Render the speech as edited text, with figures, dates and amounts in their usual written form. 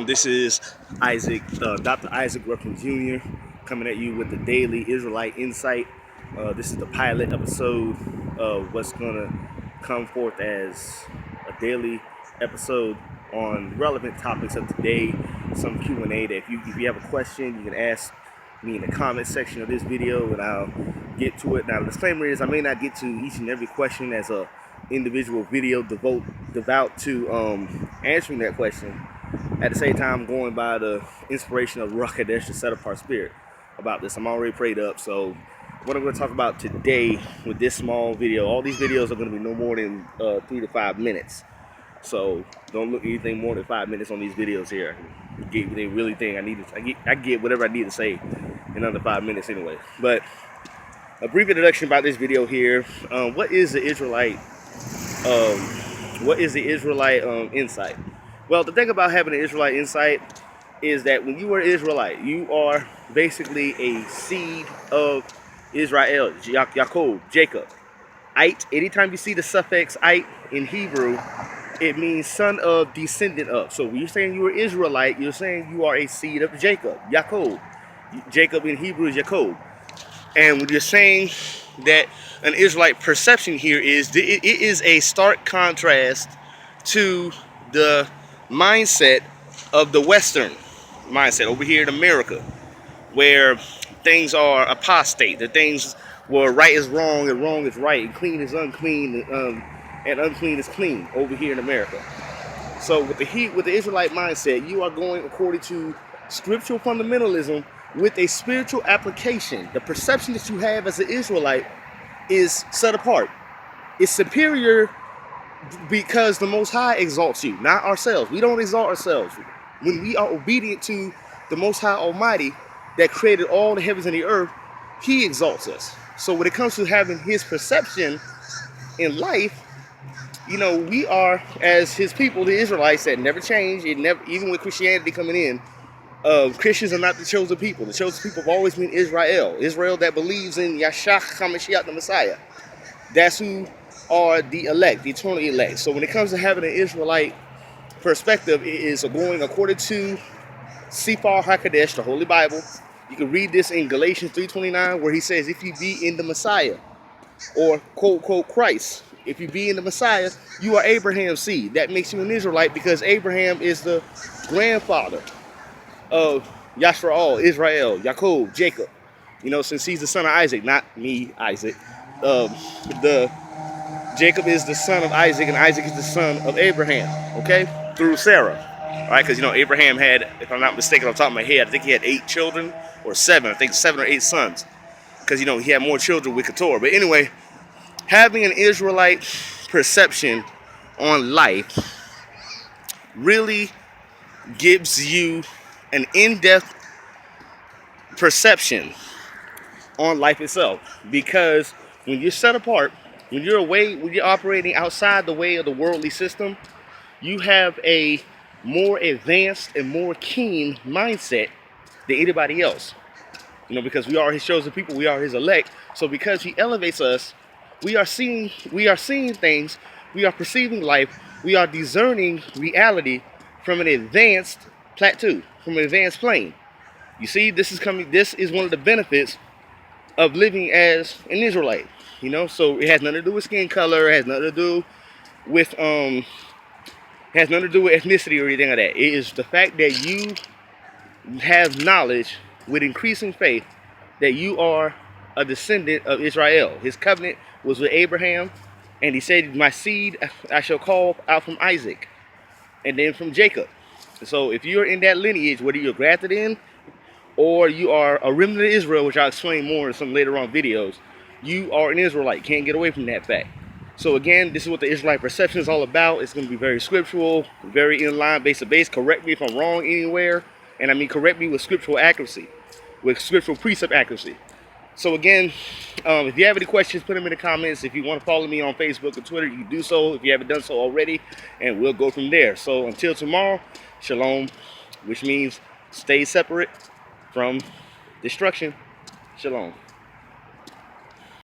This is Isaac, Dr. Isaac Ruffin Jr. coming at you with the daily Israelite insight. This is the pilot episode of what's going to come forth as a daily episode on relevant topics of today. Some Q&A that if you have a question, you can ask me in the comment section of this video and I'll get to it. Now, the disclaimer is I may not get to each and every question as a individual video devout to answering that question. At the same time, going by the inspiration of Ruach Kadesh, the set apart spirit, about this. I'm already prayed up. So what I'm going to talk about today with this small video, all these videos are going to be no more than 3 to 5 minutes. So don't look at anything more than 5 minutes on these videos here. They really think I get whatever I need to say in under 5 minutes anyway. But a brief introduction about this video here. What is the Israelite? Insight? Well, the thing about having an Israelite insight is that when you are Israelite, you are basically a seed of Israel, Yaakov, Jacob. Ite, anytime you see the suffix ite in Hebrew, it means son of, descendant of. So when you're saying you are Israelite, you're saying you are a seed of Jacob, Yaakov. Jacob in Hebrew is Yaakov. And when you're saying that an Israelite perception here is, it is a stark contrast to the mindset of the Western mindset over here in America, where things are apostate, that things where right is wrong and wrong is right, and clean is unclean, and unclean is clean over here in America. So with the Israelite mindset, you are going according to scriptural fundamentalism with a spiritual application. The perception that you have as an Israelite is set apart. It's superior because the Most High exalts you, not ourselves. We don't exalt ourselves. When we are obedient to the Most High Almighty that created all the heavens and the earth, He exalts us. So when it comes to having His perception in life, you know, we are, as His people, the Israelites, that never change. It never, even with Christianity coming in, Christians are not the chosen people. The chosen people have always been Israel. Israel that believes in Yahshua HaMashiach, the Messiah. That's who are the elect, the eternal elect. So when it comes to having an Israelite perspective, it is going according to Sefer HaKadosh, the Holy Bible. You can read this in Galatians 3:29, where he says, if you be in the Messiah, or quote, quote, Christ, if you be in the Messiah, you are Abraham's seed. That makes you an Israelite because Abraham is the grandfather of Yashrael, Israel, Yaakov, Jacob. You know, since he's the son of Isaac, not me, Isaac. Jacob is the son of Isaac, and Isaac is the son of Abraham, okay? Through Sarah, all right? Because, you know, Abraham had, if I'm not mistaken off the top of my head, I think he had 8 children, or 7. I think 7 or 8 sons. Because, you know, he had more children with Keturah. But anyway, having an Israelite perception on life really gives you an in-depth perception on life itself. Because when you're set apart, when you're operating outside the way of the worldly system, you have a more advanced and more keen mindset than anybody else. You know, because we are His chosen people, we are His elect. So because He elevates us, we are seeing things, we are perceiving life, we are discerning reality from an advanced plateau, from an advanced plane. You see, this is one of the benefits of living as an Israelite. You know, so it has nothing to do with skin color, it has nothing to do with ethnicity or anything like that. It is the fact that you have knowledge with increasing faith that you are a descendant of Israel. His covenant was with Abraham, and He said, my seed I shall call out from Isaac, and then from Jacob. So if you're in that lineage, whether you're grafted in or you are a remnant of Israel, which I'll explain more in some later on videos, you are an Israelite. Can't get away from that fact. So again, this is what the Israelite perception is all about. It's going to be very scriptural, very in line, base to base. Correct me if I'm wrong anywhere. And I mean, correct me with scriptural accuracy, with scriptural precept accuracy. So again, if you have any questions, put them in the comments. If you want to follow me on Facebook and Twitter, you can do so if you haven't done so already. And we'll go from there. So until tomorrow, shalom, which means stay separate from destruction. Shalom.